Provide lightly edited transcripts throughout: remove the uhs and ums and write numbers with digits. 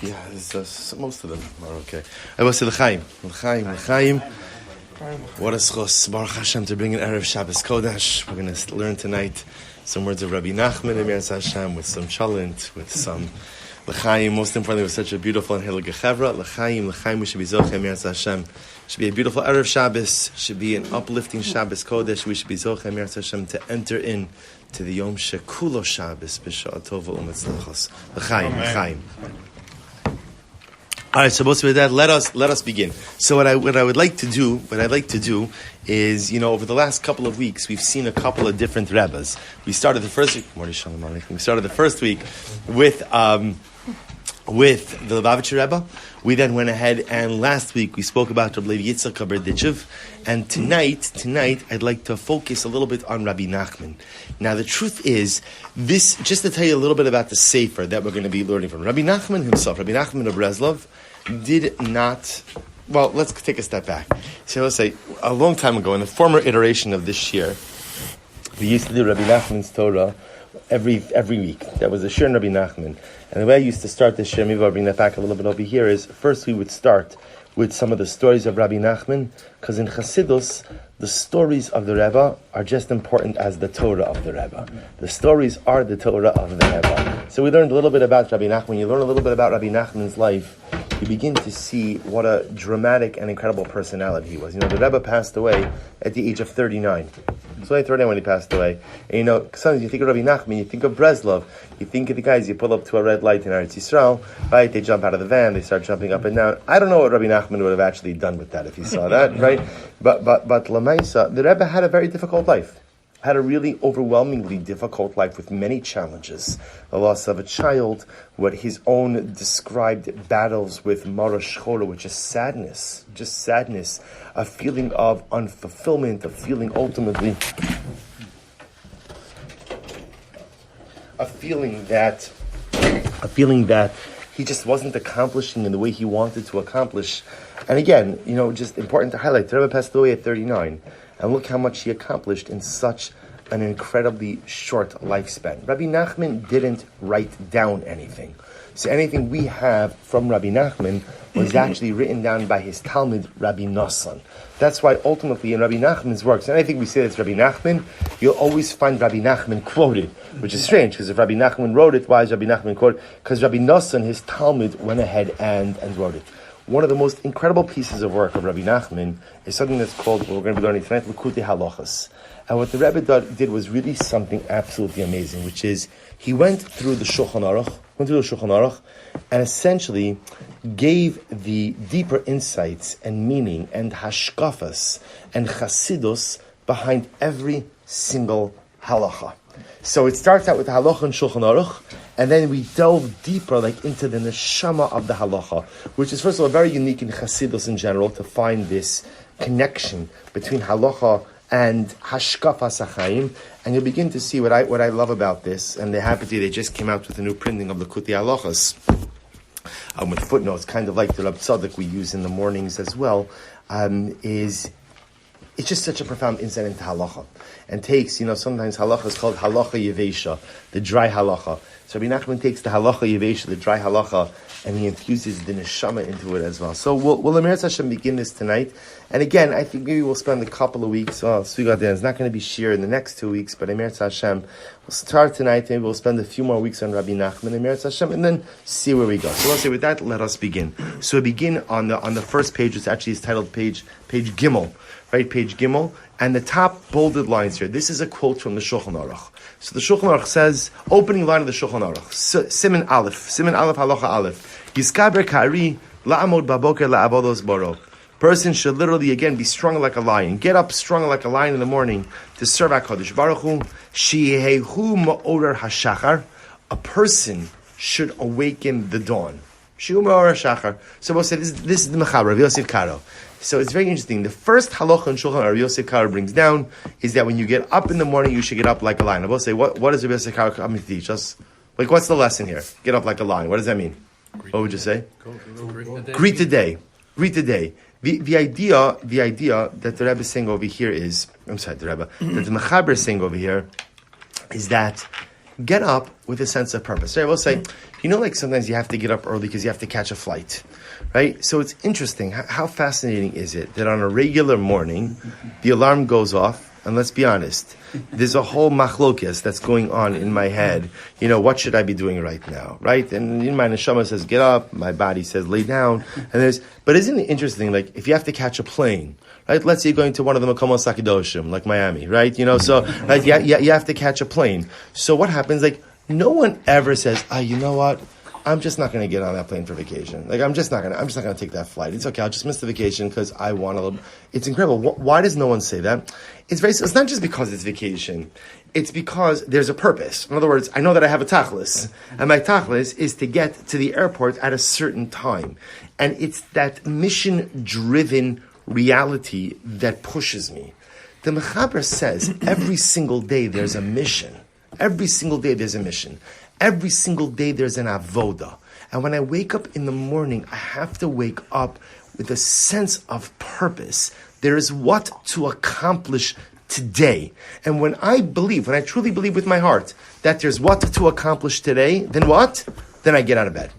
Yeah, most of them are okay. I will say L'chaim. What a schos, Baruch Hashem, to bring an Erev Shabbos Kodesh. We're going to learn tonight some words of Rabbi Nachman and Meretz Hashem with some chalent, with some L'chaim. Most importantly, with such a beautiful and heilige chevra. L'chaim, we should be Zocheh Meretz Hashem. Should be a beautiful Erev Shabbos. Should be an uplifting Shabbos Kodesh. We should be Zocheh Meretz Hashem to enter in to the Yom Shekulo Shabbos B'Sha'ah Tova U'Metzlachos. L'chaim. All right, so with that, let us begin. So what I'd like to do is, over the last couple of weeks, we've seen a couple of different rebbes. We started the first week. We started the first week with the Lubavitcher Rebbe. We then went ahead and last week we spoke about Rabbi Yitzchak Kaberditchev, and tonight I'd like to focus a little bit on Rabbi Nachman. Now the truth is, this just to tell you a little bit about the sefer that we're going to be learning from. Rabbi Nachman himself, Rabbi Nachman of Breslov, did not. Well, let's take a step back. So let's say a long time ago, in the former iteration of this year, we used to do Rabbi Nachman's Torah every week. That was a shir in Rabbi Nachman. And the way I used to start this shir, maybe I'll bring that back a little bit over here, is first we would start with some of the stories of Rabbi Nachman, because in Chassidus, the stories of the Rebbe are just important as the Torah of the Rebbe. The stories are the Torah of the Rebbe. So we learned a little bit about Rabbi Nachman. You learn a little bit about Rabbi Nachman's life, you begin to see what a dramatic and incredible personality he was. The Rebbe passed away at the age of 39. He was only 39 when he passed away. And sometimes you think of Rabbi Nachman, you think of Breslov, you think of the guys you pull up to a red light in Eretz Yisrael, right? They jump out of the van, they start jumping up and down. I don't know what Rabbi Nachman would have actually done with that if he saw that, right? But Lamaisa, the Rebbe had a very difficult life. Had a really overwhelmingly difficult life with many challenges. The loss of a child, what his own described battles with Mara Shchora, which is sadness, a feeling of unfulfillment, a feeling that he just wasn't accomplishing in the way he wanted to accomplish. And again, just important to highlight, the Rebbe passed away at 39. And look how much he accomplished in such an incredibly short lifespan. Rabbi Nachman didn't write down anything. So anything we have from Rabbi Nachman was actually written down by his Talmud, Rabbi Nosson. That's why ultimately in Rabbi Nachman's works, and I think we say that's Rabbi Nachman, you'll always find Rabbi Nachman quoted, which is strange, because if Rabbi Nachman wrote it, why is Rabbi Nachman quoted? Because Rabbi Nosson, his Talmud, went ahead and wrote it. One of the most incredible pieces of work of Rabbi Nachman is something that's called, what we're going to be learning tonight, Likutei Halachos. And what the Rebbe did was really something absolutely amazing, which is he went through the Shulchan Aruch, and essentially gave the deeper insights and meaning and hashkafas and chasidus behind every single halacha. So it starts out with the halacha and Shulchan Aruch, and then we delve deeper, into the neshama of the halacha, which is first of all very unique in Chassidus in general to find this connection between halacha and hashkafas hachaim, and you'll begin to see what I love about this. And they just came out with a new printing of the Likutei Halachos with footnotes, kind of like the Rab Tzadok we use in the mornings as well. It's just such a profound insight into halacha, and takes, sometimes halacha is called halacha yevesha, the dry halacha. So Rabbi Nachman takes the halacha yevesha, the dry halacha, and he infuses the neshama into it as well. So we'll Meretz Hashem begin this tonight. And again, I think maybe we'll spend a couple of weeks. It's not going to be shir in the next 2 weeks, but Meretz Hashem, we'll start tonight. Maybe we'll spend a few more weeks on Rabbi Nachman and Meretz Hashem, and then see where we go. So let's say with that, let us begin. So we begin on the first page, which actually is titled page Gimel. Right, page Gimel, and the top bolded lines here. This is a quote from the Shulchan Aruch. So the Shulchan Aruch says, opening line of the Shulchan Aruch, Siman Aleph, Halacha Aleph, Yiskaber Kari, La'amod Baboker La'avodos Boro. Person should literally, again, be strong like a lion. Get up strong like a lion in the morning to serve HaKadosh Baruch Hu. Sheyehu Ma'orer HaShachar. A person should awaken the dawn. Sheyehu Ma'orer HaShachar. So we'll say, this is the Mechaber, Rav Yosef Karo. So it's very interesting. The first halacha in Shulchan Aruch Yosef Karo brings down is that when you get up in the morning, you should get up like a lion. I will say, what does Rav Yosef Karo come to teach us? What's the lesson here? Get up like a lion. What does that mean? What would you say? Greet the day. The idea that the Rebbe is saying over here is, that the Mechaber is saying over here is that get up with a sense of purpose. Right? We'll say, like sometimes you have to get up early because you have to catch a flight, right? So it's interesting. How fascinating is it that on a regular morning, the alarm goes off, and let's be honest, there's a whole machlokes that's going on in my head. What should I be doing right now, right? And my neshama says, get up. My body says, lay down. But isn't it interesting, like, if you have to catch a plane, right? Let's say you're going to one of the Makomos Sakidoshim, like Miami, right? Right? You have to catch a plane. So what happens? Like, no one ever says, you know what? I'm just not going to get on that plane for vacation. Like, I'm just not going to take that flight. It's okay. I'll just miss the vacation because I want a little. It's incredible. Why does no one say that? It's not just because it's vacation. It's because there's a purpose. In other words, I know that I have a tachlis, and my tachlis is to get to the airport at a certain time. And it's that mission-driven reality that pushes me. The Mechaber says every single day there's a mission. Every single day there's a mission. Every single day there's an avoda. And when I wake up in the morning, I have to wake up with a sense of purpose. There is what to accomplish today. And when I truly believe with my heart that there's what to accomplish today, then what? Then I get out of bed.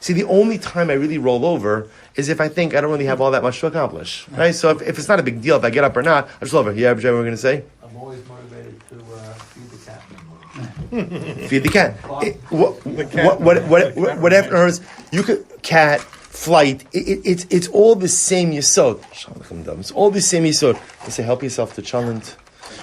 See, the only time I really roll over is if I think I don't really have all that much to accomplish. Right? So if it's not a big deal if I get up or not, I just roll over. Yeah, what we're going to say? I'm always motivated to feed the cat. Feed the cat. Whatever. You could cat, flight. It's all the same yesod. It's all the same yesod. They say help yourself to chalent.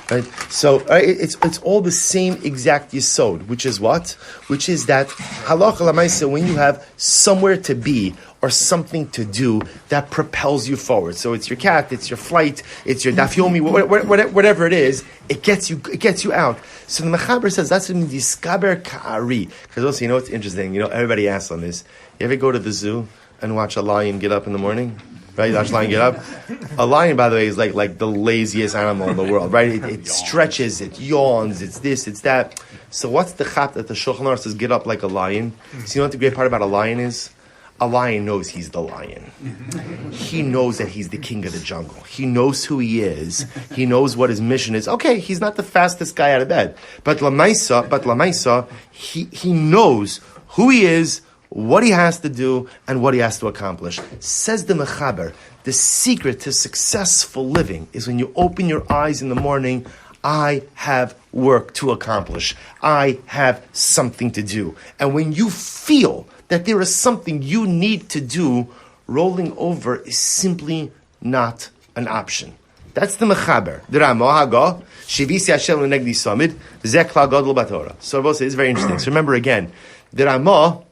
Right? So it's all the same exact yesod, which is what? Which is that halacha l'maaseh, when you have somewhere to be or something to do that propels you forward. So it's your cat, it's your flight, it's your daf yomi, whatever it is, it gets you out. So the Mechaber says that's in diskaber ka'ari. Because also, what's interesting? Everybody asks on this. You ever go to the zoo and watch a lion get up in the morning? Right, watch a lion get up. A lion, by the way, is like the laziest animal in the world. Right, it stretches, it yawns, it's this, it's that. So what's the chat that the Shulchan Aruch says get up like a lion? So what the great part about a lion is? A lion knows he's the lion. He knows that he's the king of the jungle. He knows who he is. He knows what his mission is. Okay, he's not the fastest guy out of bed, but Lamaisa, he knows who he is, what he has to do, and what he has to accomplish. Says the Mechaber, the secret to successful living is when you open your eyes in the morning, I have work to accomplish. I have something to do. And when you feel that there is something you need to do, rolling over is simply not an option. That's the Mechaber. The Ramah Haga, Shivisi Hashem Lenegdi Samid, Zekla Gadol Batorah. So it's very interesting. So remember again, the Ramah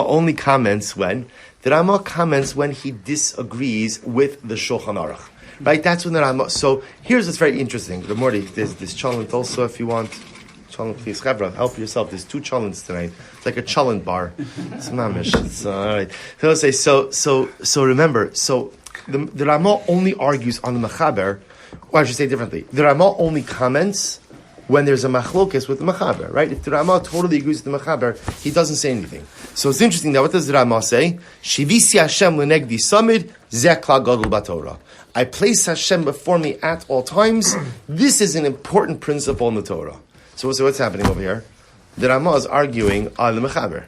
only comments when he disagrees with the Shulchan Aruch. Right? That's when the Ramah. So here's what's very interesting. The Morty, there's this chalent also if you want. Chalent, please, Chavra, help yourself. There's 2 chalents tonight. It's like a chalent bar. It's mamish. It's all right. So I'll say so. Remember, the Ramah only argues on the Mechaber. Or I should say differently. The Ramah only comments when there's a machlokes with the Mechaber, right? If the Ramah totally agrees with the Mechaber, he doesn't say anything. So it's interesting that what does the Ramah say? Shivisi Hashem lenegdi samid zekla gadol batorah. I place Hashem before me at all times. This is an important principle in the Torah. So what's happening over here? The Ramah is arguing on the Mechaber.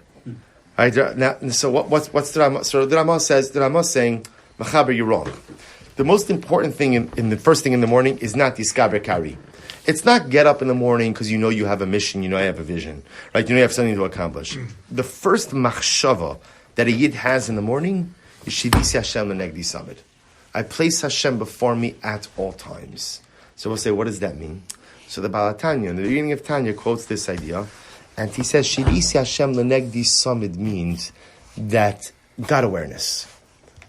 Right? Now, so what's the Ramah? So the Ramah says, saying, Mechaber, you're wrong. The most important thing in the first thing in the morning is not diskaber kari. It's not get up in the morning because you know you have a mission, you know you have a vision, right? You know you have something to accomplish. The first machshava that a yid has in the morning is Shivisi Hashem lenegdi samid. I place Hashem before me at all times. So we'll say, what does that mean? So the Baal Tanya, in the beginning of Tanya, quotes this idea, and he says, Shivisi Hashem lenegdi samid means that God awareness.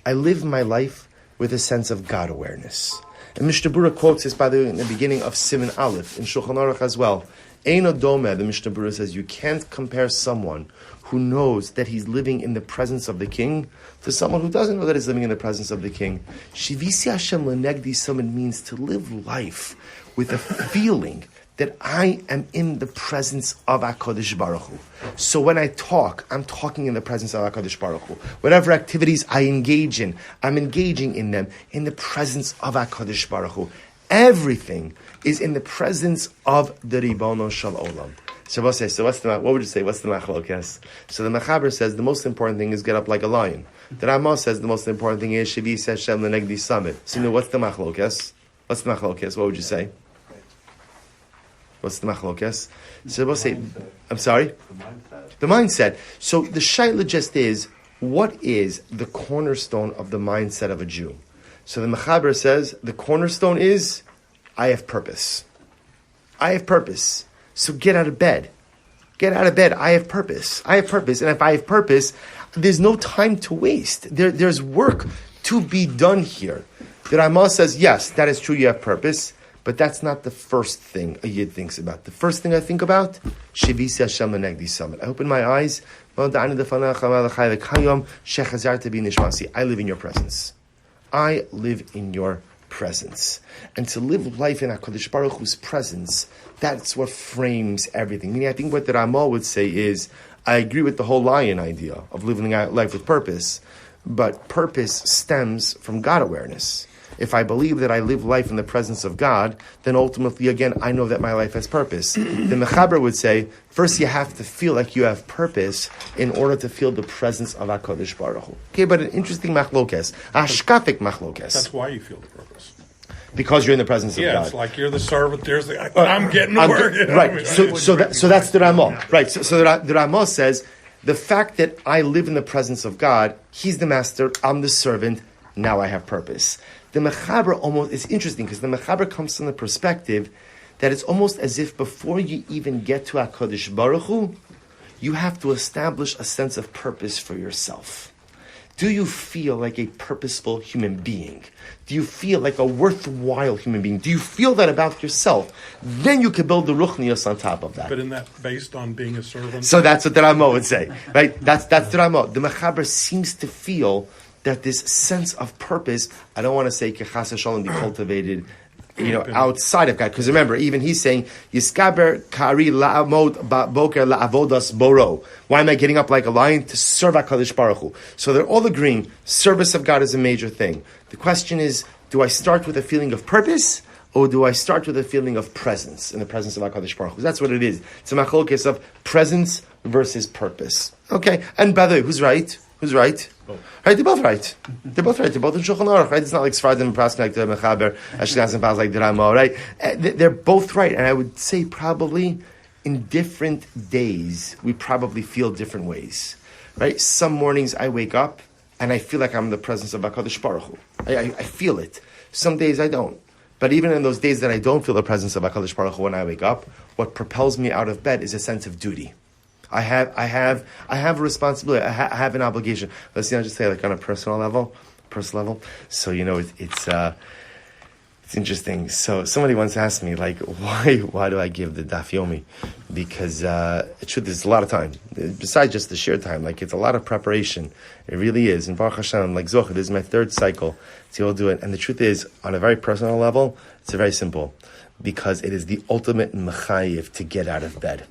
I live my life with a sense of God awareness. And Mishnah Berurah quotes this, by the way, in the beginning of Siman Aleph, in Shulchan Aruch as well. Eino Domeh, the Mishnah Berurah says, you can't compare someone who knows that he's living in the presence of the king to someone who doesn't know that he's living in the presence of the king. Shivisi Hashem lenegdi samid means to live life with a feeling that I am in the presence of HaKadosh Baruch Hu. So when I talk, I'm talking in the presence of HaKadosh Baruch Hu. Whatever activities I engage in, I'm engaging in them in the presence of HaKadosh Baruch Hu. Everything is in the presence of the Ribono Shel Olam. So what would you say? What's the machlokes? So the Mechaber says the most important thing is get up like a lion. The Ramah says the most important thing is Shavi Shem Lenegdi Samit. So what's the machlokes? What's the machlokes? What would you say? What's the machlokes? So we'll say, I'm sorry? The mindset. So the shaila just is, what is the cornerstone of the mindset of a Jew? So the Mechaber says, the cornerstone is, I have purpose. I have purpose. So get out of bed. Get out of bed. I have purpose. I have purpose. And if I have purpose, there's no time to waste. There's work to be done here. The Ramah says, yes, that is true, you have purpose, but that's not the first thing a Yid thinks about. The first thing I think about, Shivisi Hashem Lenegdi Summit. I open my eyes, I live in your presence. I live in your presence. And to live life in HaKadosh Baruch Hu's presence, that's what frames everything. Meaning, I think what the Ramah would say is, I agree with the whole lion idea of living life with purpose, but purpose stems from God awareness. If I believe that I live life in the presence of God, then ultimately, again, I know that my life has purpose. The Mechaber would say, first you have to feel like you have purpose in order to feel the presence of HaKadosh Baruch Hu. Okay, but an interesting machlokes, ashkafik machlokes. That's why you feel the purpose. Because you're in the presence of God. Yeah, it's like you're the servant, there's the, I'm getting to work. Right, so that's the Ramah. Right, so the Ramah says, the fact that I live in the presence of God, He's the master, I'm the servant, now I have purpose. The Mechaber almost, it's interesting because the Mechaber comes from the perspective that it's almost as if before you even get to HaKadosh Baruch Hu, you have to establish a sense of purpose for yourself. Do you feel like a purposeful human being? Do you feel like a worthwhile human being? Do you feel that about yourself? Then you can build the ruchnius on top of that. But isn't that based on being a servant? So that's what the Ramah would say, right? That's the Ramah. The Mechaber seems to feel that this sense of purpose, I don't want to say kechas shalom be cultivated, outside of God. Because remember, even he's saying, Yiskaber kari la'amod boker la'avodas boro. Why am I getting up like a lion? To serve HaKadosh Baruch Hu. So they're all agreeing, service of God is a major thing. The question is, do I start with a feeling of purpose, or do I start with a feeling of presence, in the presence of HaKadosh Baruch Hu? That's what it is. It's a machlokes of presence versus purpose. Okay, and by the way, who's right? Who's right? Both. Right, they're both right. They're both right. They're both in Shulchan Aruch, right? It's not like Sfardim and Prask like the Mechaber, Ashkenaz and Paz like the Ramah, right? They're both right, and I would say probably in different days, we probably feel different ways, right? Some mornings I wake up, and I feel like I'm in the presence of HaKadosh Baruch Hu. I feel it. Some days I don't. But even in those days that I don't feel the presence of HaKadosh Baruch Hu when I wake up, what propels me out of bed is a sense of duty. I have a responsibility. I have an obligation. Let's just say, like on a personal level. So it's interesting. So somebody once asked me, like, why do I give the Daf Yomi? Because there's a lot of time besides just the sheer time. Like it's a lot of preparation. It really is. And Baruch Hashem, like Zohar, this is my third cycle to all do it. And the truth is, on a very personal level, it's very simple. Because it is the ultimate mechayiv to get out of bed,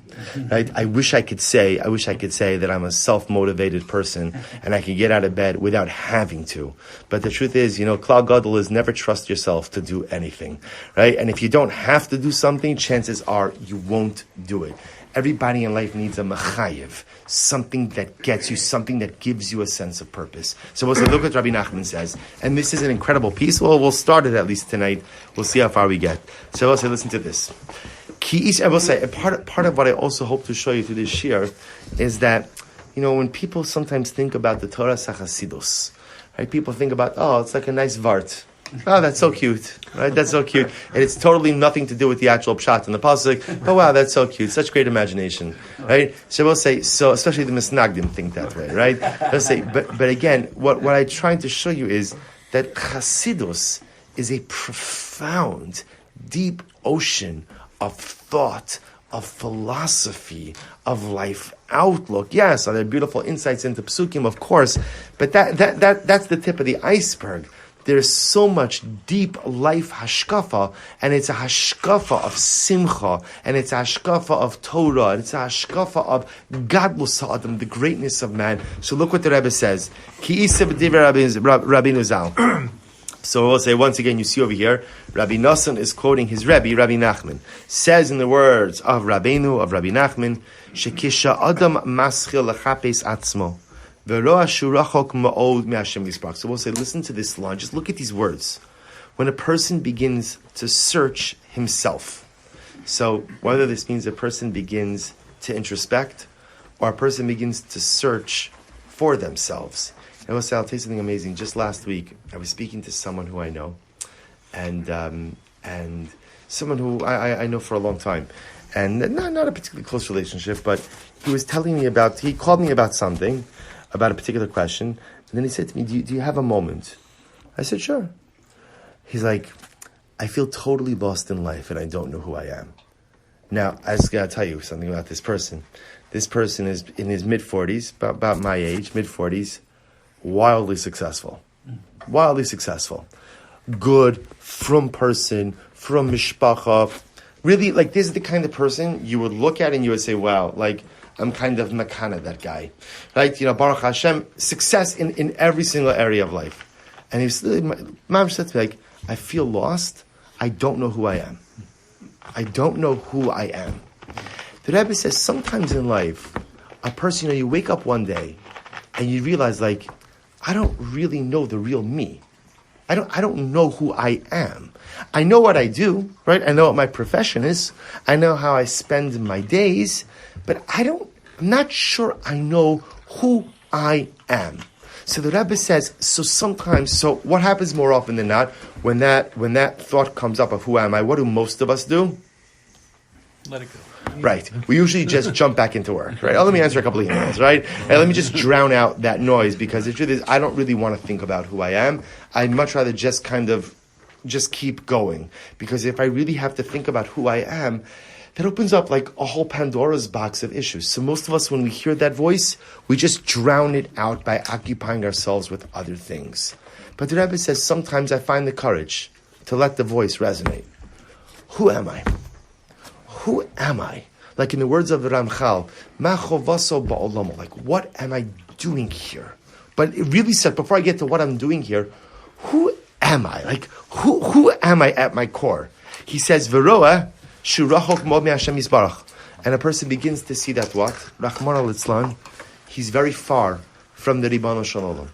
right? I wish I could say that I'm a self-motivated person and I can get out of bed without having to. But the truth is, Klal Gadol is never trust yourself to do anything, right? And if you don't have to do something, chances are you won't do it. Everybody in life needs a mechayiv, something that gets you, something that gives you a sense of purpose. So look what Rabbi Nachman says, and this is an incredible piece. Well, we'll start it at least tonight. We'll see how far we get. So listen to this. I will say, part of what I also hope to show you through this shir is that, when people sometimes think about the Torah Chassidus, right? People think about, it's like a nice vart. Oh, that's so cute, right? That's so cute. And it's totally nothing to do with the actual pshat in the pasuk. Oh, wow, that's so cute. Such great imagination, right? So we'll say, especially the misnagdim think that way, right? Let's say, but again, what I'm trying to show you is that Chassidus is a profound, deep ocean of thought, of philosophy, of life outlook. Yes, are there beautiful insights into psukim, of course, but that's the tip of the iceberg. There's so much deep life hashkafa, and it's a hashkafa of simcha, and it's a hashkafa of Torah, and it's a hashkafa of gadlus ha'adam, the greatness of man. So look what the Rebbe says. Ki iseh b'divrei Rabbeinu Zal. So we'll say once again, you see over here, Rabbi Nosson is quoting his Rebbe, Rabbi Nachman. Says in the words of Rabbeinu, of Rabbi Nachman, Shekisha Adam Maschil Lechapes Atzmo, Veroa Shurachok Ma'od Me'Hashem Yisparach. So we'll say, listen to this line, just look at these words. When a person begins to search himself, so whether this means a person begins to introspect, or a person begins to search for themselves. And I'll tell you something amazing. Just last week, I was speaking to someone who I know, and someone who I know for a long time, and not a particularly close relationship, but he was telling me he called me about something, about a particular question, and then he said to me, do you have a moment? I said, sure. He's like, I feel totally lost in life, and I don't know who I am. Now, I just got to tell you something about this person. This person is in his mid-40s, about my age, mid-40s, wildly successful. Wildly successful. Good, from person, from mishpacha. Really, like, this is the kind of person you would look at and you would say, wow, like, I'm kind of makana, that guy. Right? Baruch Hashem, success in every single area of life. And he was, Mom said to me, like, I feel lost. I don't know who I am. I don't know who I am. The Rebbe says sometimes in life, a person, you wake up one day and you realize, like, I don't really know the real me. I don't know who I am. I know what I do, right? I know what my profession is. I know how I spend my days, but I'm not sure I know who I am. So the Rebbe says, so what happens more often than not when that thought comes up of who am I? What do most of us do? Let it go. Right. We usually just jump back into work, right? Oh, let me answer a couple of emails, right? And let me just drown out that noise, because the truth is, I don't really want to think about who I am. I'd much rather just keep going. Because if I really have to think about who I am, that opens up like a whole Pandora's box of issues. So most of us, when we hear that voice, we just drown it out by occupying ourselves with other things. But the Rebbe says, sometimes I find the courage to let the voice resonate. Who am I? Who am I? Like in the words of the Ramchal, Ma chovaso ba'olamo, like, what am I doing here? But it really said, before I get to what I'm doing here, who am I? Like, who am I at my core? He says, Veroa shurachok mod me'Hashem Yisbarach. And a person begins to see that what? Rahman al-Itzlan, he's very far from the Ribbon Shalom.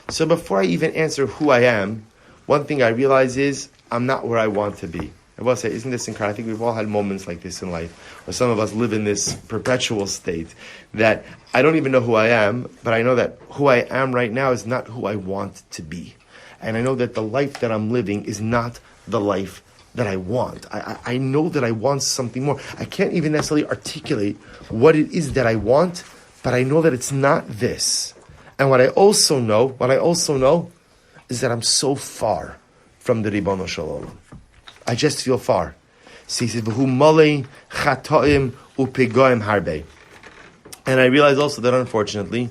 So before I even answer who I am, one thing I realize is, I'm not where I want to be. I will say, isn't this incredible? I think we've all had moments like this in life, where some of us live in this perpetual state that I don't even know who I am, but I know that who I am right now is not who I want to be. And I know that the life that I'm living is not the life that I want. I know that I want something more. I can't even necessarily articulate what it is that I want, but I know that it's not this. And what I also know is that I'm so far from the Ribono Shalom. I just feel far. So he says, "V'hu malei chatoim upegoim harbe." And I realize also that, unfortunately,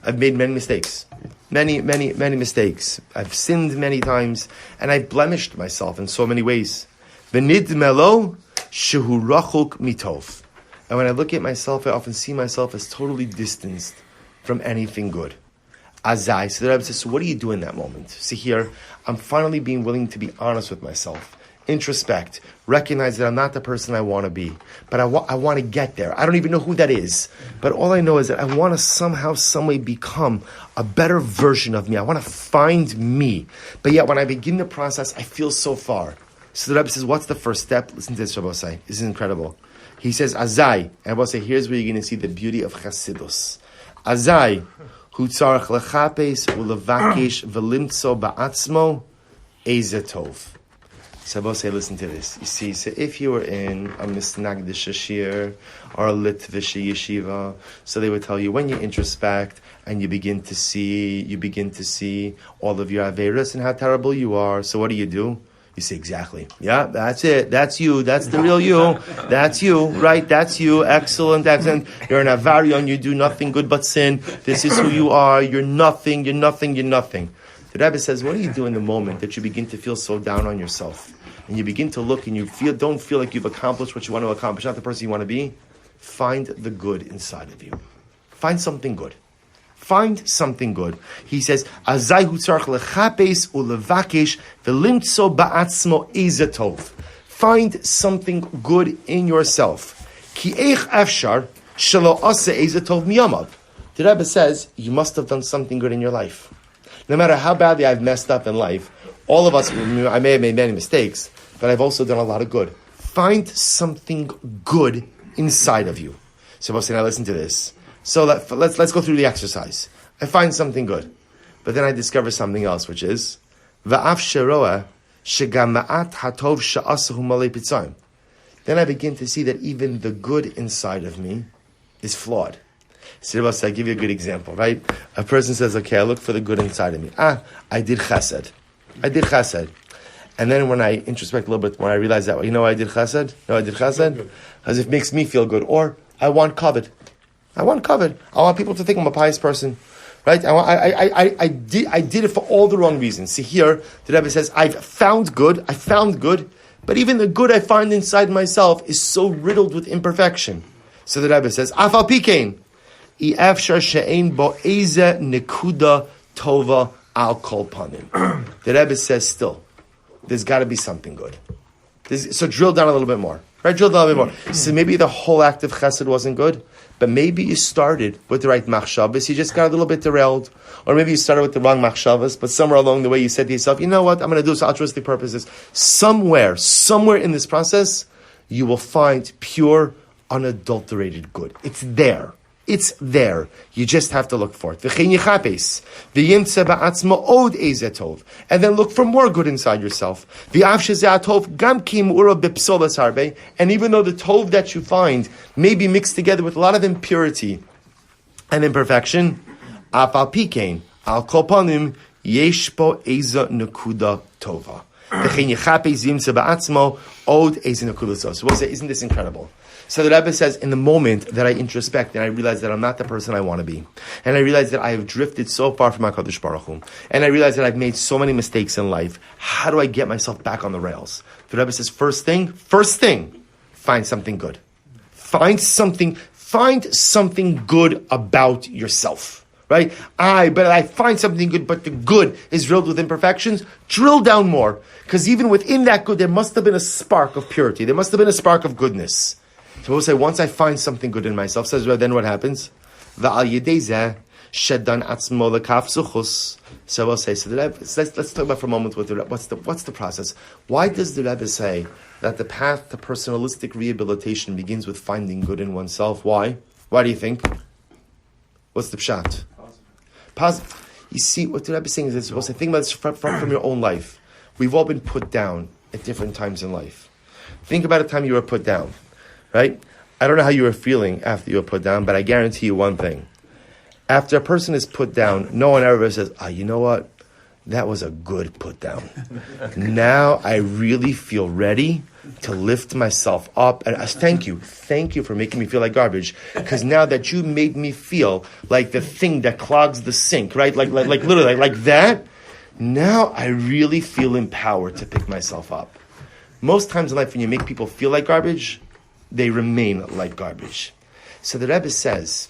I've made many mistakes. Many mistakes. I've sinned many times, and I've blemished myself in so many ways. V'nid melo shehu rachuk mitov. And when I look at myself, I often see myself as totally distanced from anything good. Azai. So the Rebbe says, so what do you do in that moment? See here, I'm finally being willing to be honest with myself. Introspect, recognize that I'm not the person I want to be, but I want to get there. I don't even know who that is, but all I know is that I want to somehow, someway become a better version of me. I want to find me, but yet when I begin the process, I feel so far. So the Rebbe says, what's the first step? Listen to this, Rabbosai. This is incredible. He says, Azai, and Rabbosai, here's where you're going to see the beauty of Chassidus. Azai, hu tzarech lechapes ulevakesh v'limtso ba'atzmo ezetov. So I will say, listen to this. You see, so if you were in a Misnagdish Shashir or a Litvish Yeshiva, so they would tell you when you introspect and you begin to see all of your Averas and how terrible you are. So what do? You say, exactly. Yeah, that's it. That's you. That's the real you. That's you, right? That's you. Excellent. You're an Avarion. You do nothing good but sin. This is who you are. You're nothing. The Rebbe says, what do you do in the moment that you begin to feel so down on yourself? And you begin to look and you don't feel like you've accomplished what you want to accomplish, not the person you want to be? Find the good inside of you. Find something good. Find something good. He says, Azai hu tzarich lechapes ulevakesh v'limtso ba'atzmo eze tov. Find something good in yourself. Ki eich afshar shelo ase eze tov miyamav. The Rebbe says, you must have done something good in your life. No matter how badly I've messed up in life, all of us, I may have made many mistakes, but I've also done a lot of good. Find something good inside of you. So now listen to this. So let's go through the exercise. I find something good, but then I discover something else, which is va'af sheroah shegama'at hatov sha'asahu malei pitzayim. Then I begin to see that even the good inside of me is flawed. So I'll give you a good example, right? A person says, okay, I look for the good inside of me. I did chesed. And then when I introspect a little bit more, I realize that, I did chesed? As if it makes me feel good. Or I want kavod. I want people to think I'm a pious person. Right? I did it for all the wrong reasons. See here, the Rebbe says, I found good, but even the good I find inside myself is so riddled with imperfection. So the Rebbe says, Afal Pikein. The Rebbe says still, there's got to be something good. So drill down a little bit more. Right? Drill down a little bit more. So maybe the whole act of chesed wasn't good, but maybe you started with the right machshavas, you just got a little bit derailed. Or maybe you started with the wrong machshavas, but somewhere along the way you said to yourself, you know what, I'm going to do this for altruistic purposes. Somewhere in this process, you will find pure, unadulterated good. It's there. You just have to look for it. And then look for more good inside yourself. And even though the tov that you find may be mixed together with a lot of impurity and imperfection, so we'll say, isn't this incredible? So the Rebbe says, in the moment that I introspect and I realize that I'm not the person I want to be, and I realize that I have drifted so far from HaKadosh Baruch Hu, and I realize that I've made so many mistakes in life, how do I get myself back on the rails? The Rebbe says, first thing, find something good. Find something good about yourself. Right? But I find something good, but the good is riddled with imperfections. Drill down more. Because even within that good, there must have been a spark of purity. There must have been a spark of goodness. So we'll say, once I find something good in myself, says, well, then what happens? So we'll say, let's talk about for a moment what's the process. Why does the Rebbe say that the path to personalistic rehabilitation begins with finding good in oneself? Why? Why do you think? What's the pshat? Positive. You see, what the Rebbe is saying is this. We'll say, think about this from your own life. We've all been put down at different times in life. Think about a time you were put down. Right? I don't know how you were feeling after you were put down, but I guarantee you one thing. After a person is put down, no one ever says, you know what? That was a good put down. Now I really feel ready to lift myself up. And thank you for making me feel like garbage. Because now that you made me feel like the thing that clogs the sink, right? Like literally, like that. Now I really feel empowered to pick myself up. Most times in life when you make people feel like garbage, they remain like garbage. So the Rebbe says,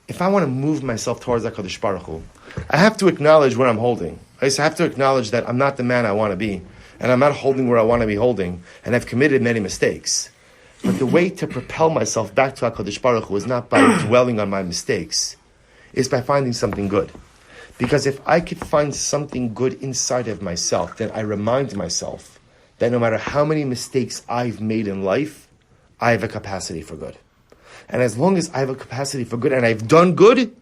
if I want to move myself towards HaKadosh Baruch Hu, I have to acknowledge where I'm holding. I have to acknowledge that I'm not the man I want to be, and I'm not holding where I want to be holding, and I've committed many mistakes. But the way to propel myself back to HaKadosh Baruch Hu is not by dwelling on my mistakes, it's by finding something good. Because if I could find something good inside of myself, then I remind myself that no matter how many mistakes I've made in life, I have a capacity for good. And as long as I have a capacity for good and I've done good,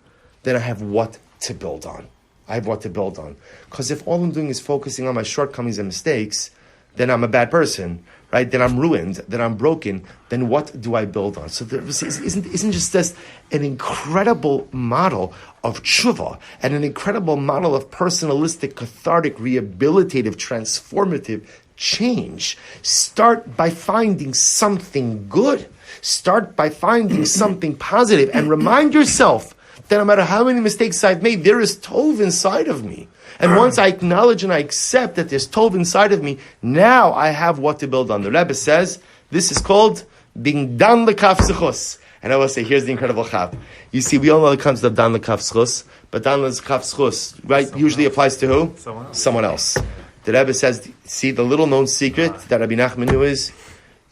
then I have what to build on. Because if all I'm doing is focusing on my shortcomings and mistakes, then I'm a bad person, right? Then I'm ruined, then I'm broken. Then what do I build on? So isn't just this an incredible model of tshuva and an incredible model of personalistic, cathartic, rehabilitative, transformative change? Start by finding something good. Start by finding something positive and remind yourself that no matter how many mistakes I've made, there is tov inside of me. And once I acknowledge and I accept that there's tov inside of me, now I have what to build on. The Rebbe says, this is called being dan lekaf zechus. And I will say, here's the incredible chap. You see, we all know the concept of dan l'kaf schus, but dan l'kaf schus, right, usually applies to who? Someone else. The Rebbe says, see, the little known secret that Rabbi Nachman knew is,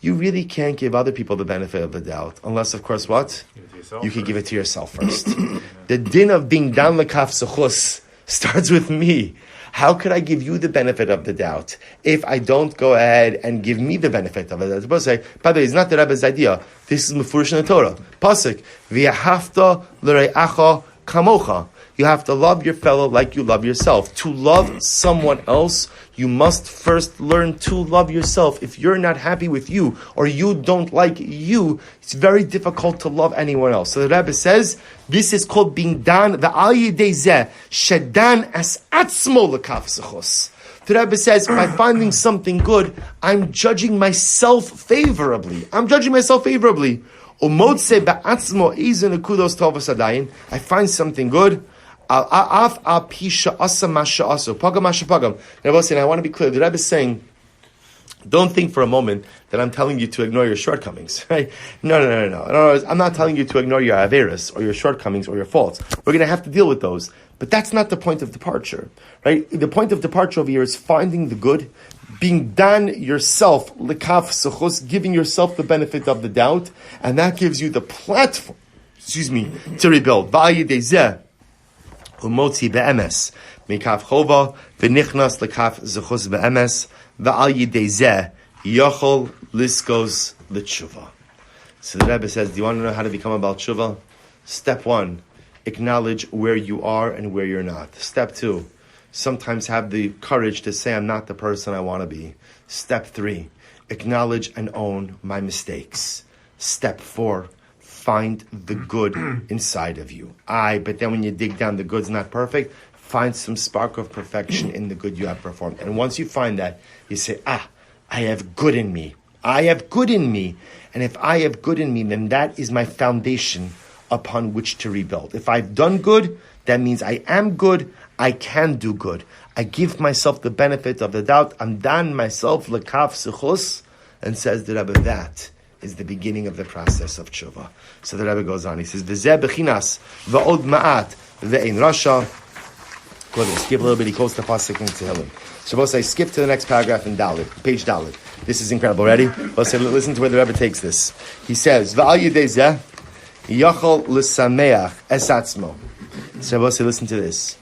you really can't give other people the benefit of the doubt, unless, of course, what? You could give it to yourself first. The din of being dan l'kaf schus starts with me. How could I give you the benefit of the doubt if I don't go ahead and give me the benefit of it? I was supposed to say, by the way, it's not the Rebbe's idea. This is mefurish in the Torah. Pasuk, v'yahavta l're'acha kamocha. You have to love your fellow like you love yourself. To love someone else, you must first learn to love yourself. If you're not happy with you, or you don't like you, it's very difficult to love anyone else. So the Rebbe says, this is called being dan, the al yidei zeh, shedan as atzmo l'kaf sechos. The Rebbe says, by finding something good, I'm judging myself favorably. I find something good. And I want to be clear, the Rebbe is saying, don't think for a moment that I'm telling you to ignore your shortcomings, right? No. In other words, I'm not telling you to ignore your averis or your shortcomings or your faults. We're going to have to deal with those. But that's not the point of departure, right? The point of departure over here is finding the good, being dan yourself, l'kaf sechus, giving yourself the benefit of the doubt, and that gives you the platform, to rebuild. Umotzi be'emes mikaf chova v'nichnas lekaf zechus be'emes v'al yidei zeh yochol liskos l'tshuva. So the Rebbe says, do you want to know how to become a Baal Tshuva? Step 1, acknowledge where you are and where you're not. Step 2, sometimes have the courage to say, I'm not the person I want to be. Step 3, acknowledge and own my mistakes. Step 4, find the good inside of you. But then when you dig down, the good's not perfect. Find some spark of perfection in the good you have performed. And once you find that, you say, I have good in me. I have good in me. And if I have good in me, then that is my foundation upon which to rebuild. If I've done good, that means I am good. I can do good. I give myself the benefit of the doubt. I'm dan myself l'kaf sechus, and says the Rebbe, that is the beginning of the process of tshuva. So the Rebbe goes on. He says, "V'zeh bechinas v'od ma'at ve'ein rasha." Go ahead, skip a little bit. He quotes the pasuk in Tehillim. Shabbos, I skip to the next paragraph in Dalit, page Dalit. This is incredible. Ready? Listen to where the Rebbe takes this. He says, "V'al yidei zeh yachol l'sameach es atzmo." Shabbos, listen to this.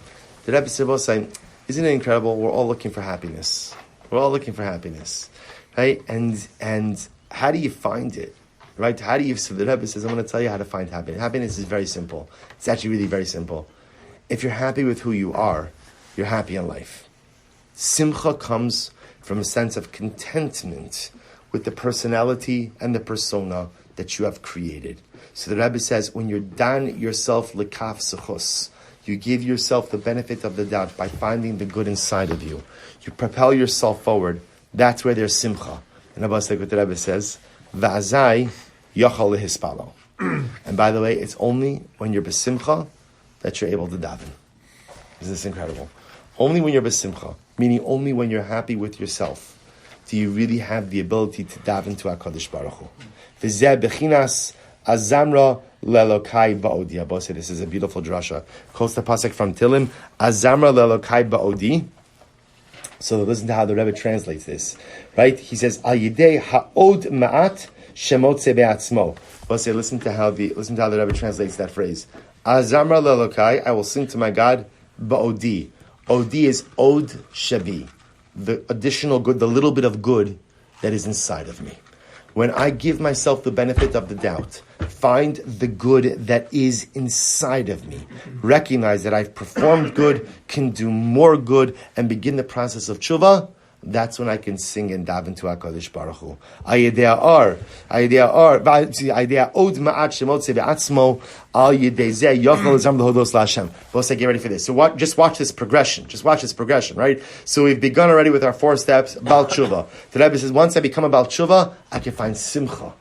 The Rebbe said, "Isn't it incredible? We're all looking for happiness. We're all looking for happiness, right? And how do you find it, right? So the Rebbe says, I'm going to tell you how to find happiness. Happiness is very simple. It's actually really very simple. If you're happy with who you are, you're happy in life. Simcha comes from a sense of contentment with the personality and the persona that you have created. So the Rebbe says, when you're dan yourself l'kaf sechus, you give yourself the benefit of the doubt by finding the good inside of you. You propel yourself forward. That's where there's simcha. And Abbas, like what the Rebbe says, V'azai yachal lehispalo. And by the way, it's only when you're besimcha that you're able to daven. Isn't this incredible? Only when you're besimcha, meaning only when you're happy with yourself, do you really have the ability to daven to HaKadosh Baruch Hu. V'zeh bechinas azamra lelokai ba'odi. Abbas, this is a beautiful drasha. Quotes the pasuk from Tehillim, azamra lelokai ba'odi. So listen to how the Rebbe translates this, right? He says, "Al yidei ha'od ma'at shemotze be'atzmo." Listen to how the Rebbe translates that phrase. Azamra lelokai, I will sing to my God, ba'odi. Odi is od shavi, the additional good, the little bit of good that is inside of me. When I give myself the benefit of the doubt, find the good that is inside of me, recognize that I've performed good, can do more good, and begin the process of tshuva, that's when I can sing and daven to HaKadosh Baruch Hu. Ayidea od ma'at shemotze be'atzmo al yidei zeh yochel zam lehodos la'Hashem. Both say, get ready for this. So just watch this progression. Right? So we've begun already with our 4 steps, Baal Tshuva. The Rebbe says, once I become a Baal Tshuva, I can find simcha.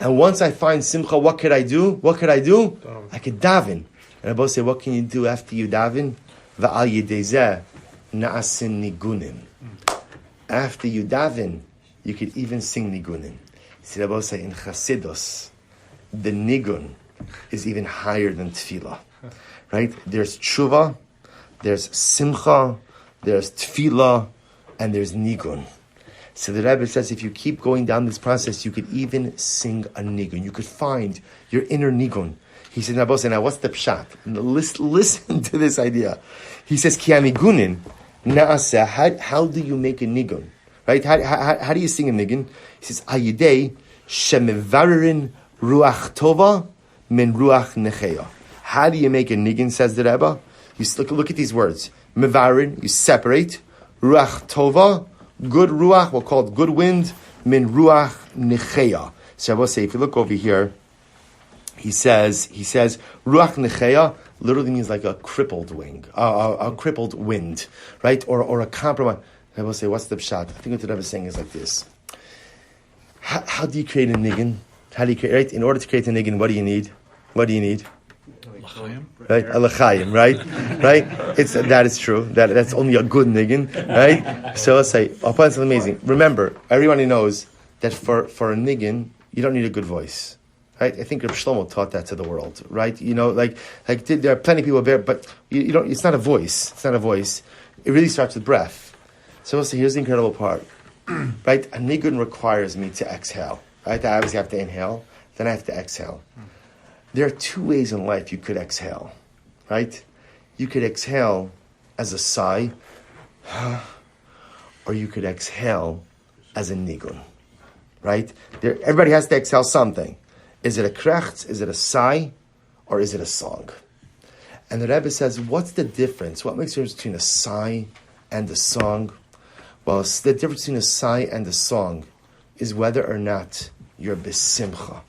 And once I find simcha, what could I do? I could daven. And I both say, what can you do after you daven? Va'al yidei zeh na'asin nigunim. After you daven, you could even sing nigunim. See, Rabbi say in Chassidus, the nigun is even higher than tefillah, right? There's tshuva, there's simcha, there's tefillah, and there's nigun. So the Rebbe says if you keep going down this process, you could even sing a nigun. You could find your inner nigun. He said, now what's the pshat? Listen to this idea. He says, ki anigunin na'aseh. How do you make a nigun? Right? How do you sing a nigun? He says, ayidei shemevarerin ruach tova min ruach necheya. How do you make a nigun, says the Rebbe? You look at these words. Mevarin, you separate. Ruach tova, good ruach, we'll call it good wind. Min ruach necheya. So I will say, if you look over here, he says, ruach necheya literally means like a crippled wing, a crippled wind, right? Or a compromise. I will say, what's the pshat? I think what the Rebbe is saying is like this. How do you create a nigun? How do you create, right? In order to create a nigun, what do you need? What do you need? Right, a l'chaim, right? That is true. That's only a good nigun, right? So I'll say, I'll find something amazing. Remember, everybody knows that for a nigun, you don't need a good voice, right? I think Reb Shlomo taught that to the world, right? You know, like there are plenty of people there, but you don't. It's not a voice. It's not a voice. It really starts with breath. So I'll say, here's the incredible part, right? A nigun requires me to exhale, right? I obviously have to inhale, then I have to exhale. There are two ways in life you could exhale, right? You could exhale as a sigh, or you could exhale as a nigun, right? Everybody has to exhale something. Is it a krechts, is it a sigh, or is it a song? And the Rebbe says, what's the difference? What makes the difference between a sigh and a song? Well, the difference between a sigh and a song is whether or not you're besimcha.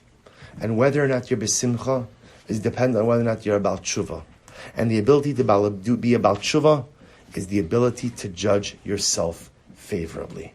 And whether or not you're besimcha is dependent on whether or not you're about tshuva. And the ability to be about tshuva is the ability to judge yourself favorably.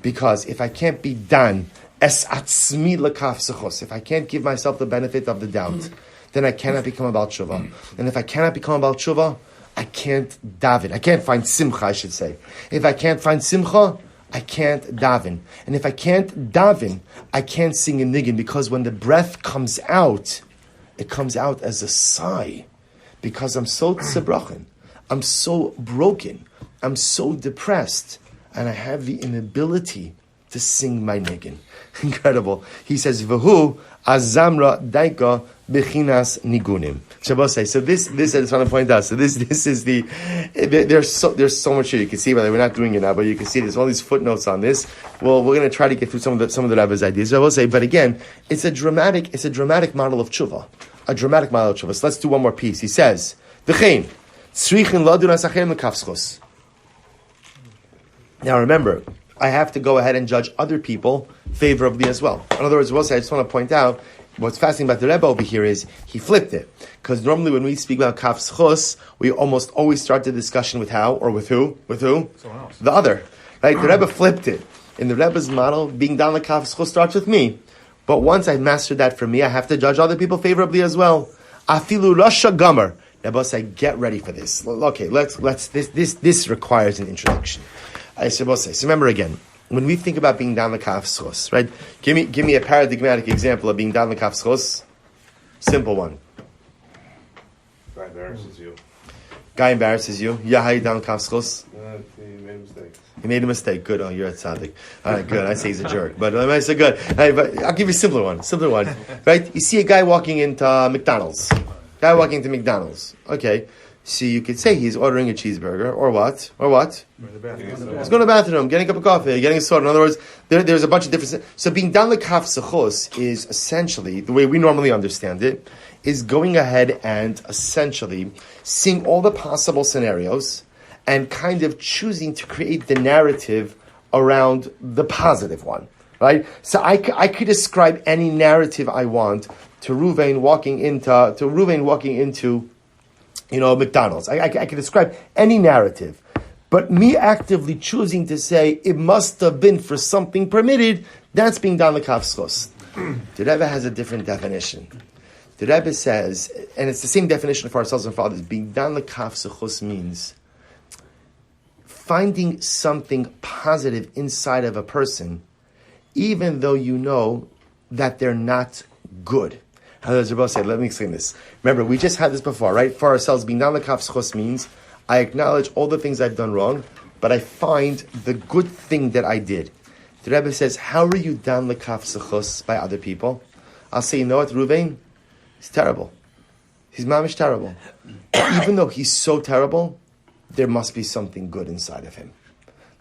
Because if I can't be dan es atzmi lekaf sechos, if I can't give myself the benefit of the doubt, then I cannot become about tshuva. And if I cannot become about tshuva, I can't daven. I can't find simcha, I should say. If I can't find simcha, I can't daven. And if I can't daven, I can't sing a nigun, because when the breath comes out, it comes out as a sigh. Because I'm so tzebrachen, I'm so broken, I'm so depressed, and I have the inability to sing my nigun. Incredible. He says, V'hu azamra daika bechinas nigunim. Shabbos. So this I just want to point out. So this is there's so much here. You can see, by the way, we're not doing it now, but you can see there's all these footnotes on this. Well, we're going to try to get through some of the Rebbe's ideas. Shabbos. But again, it's a dramatic model of tshuva. A dramatic model of tshuva. So let's do one more piece. He says, V'chein tzrichin ladun asachem lekafschos. Now remember, I have to go ahead and judge other people favorably as well. In other words, I just want to point out, what's fascinating about the Rebbe over here is he flipped it. Because normally when we speak about kaf schos, we almost always start the discussion with how or with who? With who? Someone else. The other. Right? The Rebbe flipped it. In the Rebbe's model, being down the kaf schos starts with me. But once I've mastered that for me, I have to judge other people favorably as well. Afilu rasha gamer. Rebbe said, get ready for this. Okay, this requires an introduction. I suppose so. So remember again, when we think about being down the kaf schos, right? Give me a paradigmatic example of being down the kaf schos. Simple one. Guy embarrasses you. Guy embarrasses you. Yeah, how you down kaf schos? He made a mistake. He made a mistake. Good. Oh, you're a tzaddik. All right, good. I say he's a jerk, but I say good. Right, but I'll give you a simpler one. Right? You see a guy walking into McDonald's. Okay. So you could say he's ordering a cheeseburger, or what? He's going to the bathroom, getting a cup of coffee, getting a soda. In other words, there's a bunch of different... So being down the kaf sechos is essentially, the way we normally understand it, is going ahead and essentially seeing all the possible scenarios and kind of choosing to create the narrative around the positive one, right? So I could ascribe any narrative I want to Ruvain walking into McDonald's. I can describe any narrative. But me actively choosing to say it must have been for something permitted, that's being down the kaf schos. The Rebbe has a different definition. The Rebbe says, and it's the same definition for ourselves and for others, being down the kaf schos means finding something positive inside of a person, even though you know that they're not good. How does Rabbi say? Let me explain this. Remember, we just had this before, right? For ourselves, being down the kaf zchus means I acknowledge all the things I've done wrong, but I find the good thing that I did. The Rebbe says, how are you down the kaf zchus by other people? I'll say, you know what, Ruvain? He's terrible. He's mamish terrible. Even though he's so terrible, there must be something good inside of him.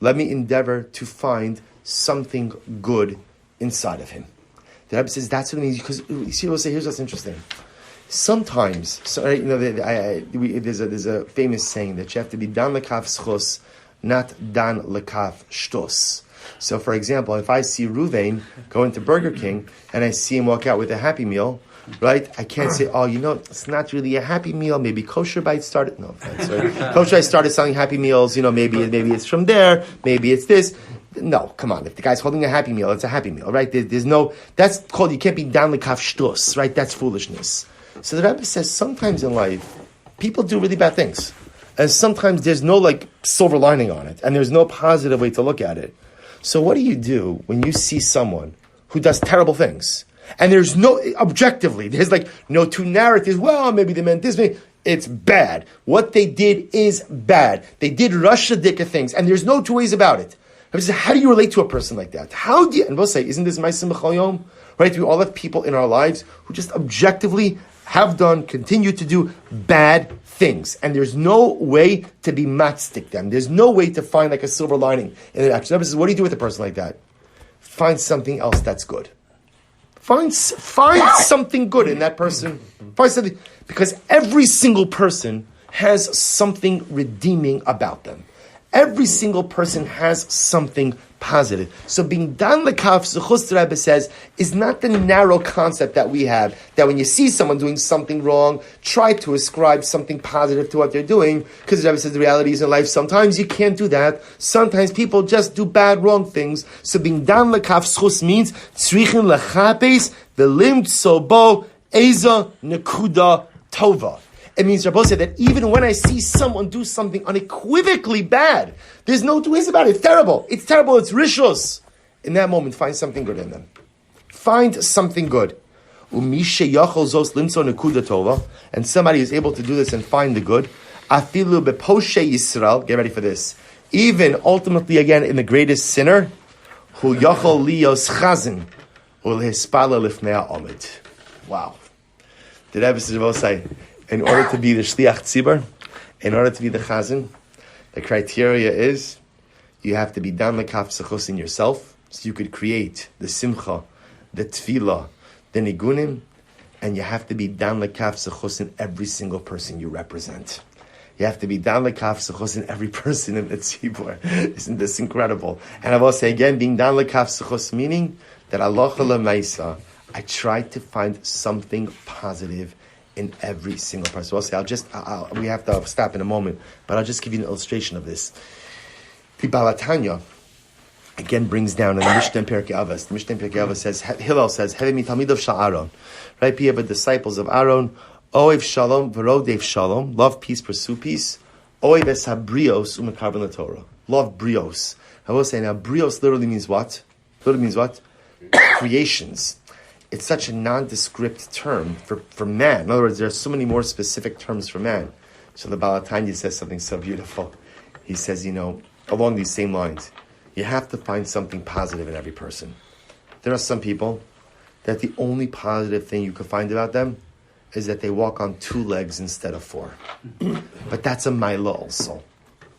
Let me endeavor to find something good inside of him. The Rebbe says that's what it means, because you see, we'll say, here's what's interesting. Sometimes, there's a famous saying that you have to be dan lekaf schos, not dan lekaf shtos. So, for example, if I see Ruvain go into Burger King and I see him walk out with a Happy Meal, right? I can't say, it's not really a Happy Meal. Maybe Kosher Bites started. No offense, right? Kosher Bites started selling Happy Meals. Maybe it's from there. Maybe it's this. No, come on. If the guy's holding a Happy Meal, it's a Happy Meal, right? There's no. That's called. You can't be down lekaf shtus, right? That's foolishness. So the Rebbe says sometimes in life, people do really bad things, and sometimes there's no silver lining on it, and there's no positive way to look at it. So what do you do when you see someone who does terrible things? And there's no, objectively, there's no two narratives. Well, maybe they meant this, maybe. It's bad. What they did is bad. They did Russia Dika things, and there's no two ways about it. How do you relate to a person like that? And we'll say, isn't this Ma'aseh B'chol Yom? Right? We all have people in our lives who just objectively have done, continue to do bad things. And there's no way to be matchstick them. There's no way to find a silver lining in their action. Says, what do you do with a person like that? Find something else that's good. Find something good in that person. Find something, because every single person has something redeeming about them. Every single person has something positive. So being dan lekaf zchus, the Rebbe says, is not the narrow concept that we have, that when you see someone doing something wrong, try to ascribe something positive to what they're doing, because the Rebbe says the reality is in life, sometimes you can't do that. Sometimes people just do bad, wrong things. So being dan lekaf zchus means tzrichin lechapes v'lim tsobo eza nekuda tova. It means Rabbi said that even when I see someone do something unequivocally bad, there's no two ways about it. It's terrible. It's rishus. In that moment, find something good in them. Find something good. And somebody is able to do this and find the good. Afilu beposhe Yisrael. Get ready for this. Even ultimately, again, in the greatest sinner, hu yachol lios chazin ulhispala lifnei omid. Wow. Did Rabbi say? In order to be the shliach tzibur, in order to be the chazan, the criteria is you have to be dan lekaf zchus in yourself, so you could create the simcha, the tefillah, the nigunim, and you have to be dan lekaf zchus in every single person you represent. You have to be dan lekaf zchus in every person in the tzibur. Isn't this incredible? And I will say again, being dan lekaf zchus meaning that halacha l'maisa, I try to find something positive in every single person. So I'll say, we have to stop in a moment, but I'll just give you an illustration of this. The Balatanya, again, brings down in the Mishnah in Pirkei Avos. The Mishnah in Pirkei Avos says, Hillel says, Hevemi Talmidav Shal Aaron. Right, we have the disciples of Aaron, Oev Shalom, V'rodev Shalom, love peace, pursue peace, Oev es habrios u'mekarben Torah. Love brios. I will say now, brios literally means what? Creations. It's such a nondescript term for man. In other words, there are so many more specific terms for man. So the Balatanya says something so beautiful. He says, along these same lines, you have to find something positive in every person. There are some people that the only positive thing you can find about them is that they walk on 2 legs instead of 4. But that's a maila also.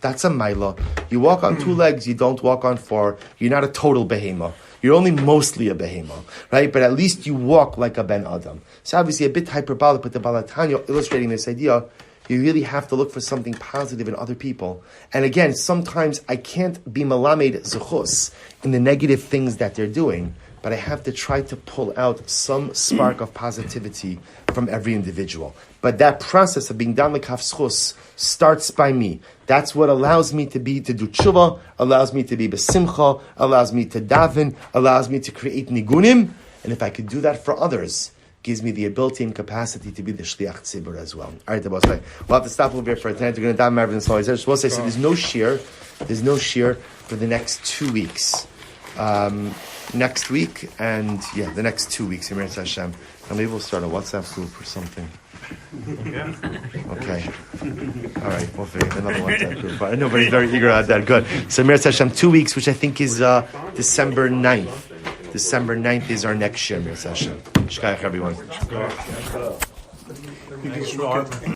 That's a maila. You walk on 2 legs, you don't walk on 4. You're not a total behemoth. You're only mostly a behemoth, right? But at least you walk like a ben adam. So obviously a bit hyperbolic, but the Balatanya illustrating this idea, you really have to look for something positive in other people. And again, sometimes I can't be malamed zechus in the negative things that they're doing, but I have to try to pull out some spark of positivity from every individual. But that process of being dan lekaf zchus starts by me. That's what allows me to do tshuva, allows me to be besimcha, allows me to daven, allows me to create nigunim. And if I could do that for others, gives me the ability and capacity to be the shliach tzibur as well. All right, we'll have to stop over here for a tonight. We're going to daven Marvin and Slowly. So there's no shear for the next 2 weeks. Next week and the next 2 weeks. Hashem. And maybe we'll start a WhatsApp group or something. Okay. All right. We'll figure another WhatsApp group. But nobody's very eager at that. Good. So Mir Hashem, 2 weeks, which I think is December 9th. December 9th is our next year, Mir Hashem. Shkayach, everyone.